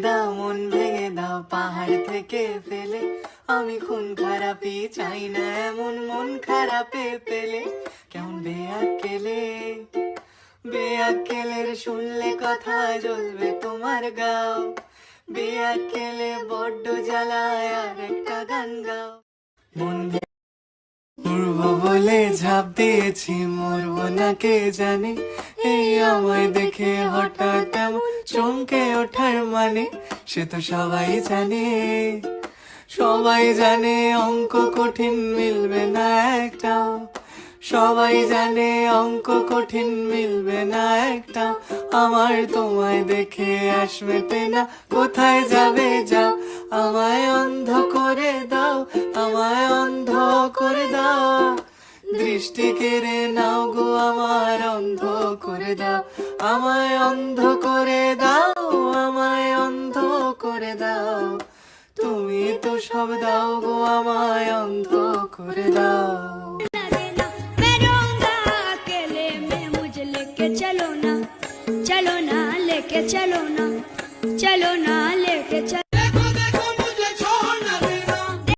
দাও মন ভেঙে দাও পাহাড় থেকে ফেলে, আমি খুন খারাপি চাই না এমন মন খারাপে পেলে। কেমন বেয়াক্কেলে, বেয়াক্কেলের শুনলে কথা জ্বলবে তোমার গাও। বেয়াক্কেলে বড্ড জ্বালায় আর একটা গান গাও। মন মরবো বলে ঝাঁপ দিয়েছি, মরবো না কে জানে। এই আমায় দেখে হঠাৎ এমন চমকে ওঠার মানে, সে তো সবাই জানে। সবাই জানে অঙ্ক কঠিন মিলবে না একটাও। সবাই জানে অঙ্ক কঠিন মিলবে না একটা। আমার তোমায় দেখে আসবে না, কোথায় যাবে যাও। আমায় অন্ধ করে দাও, আমায় অন্ধ করে দাও। দৃষ্টি কেড়ে নাও গো আমার, অন্ধ করে দাও। আমায় অন্ধ করে দাও, আমায় অন্ধ করে দাও। তুমি তো সব দাও গো, আমায় অন্ধ করে দাও। चलो ना लेके चलो ना, चलो ना लेके चलो।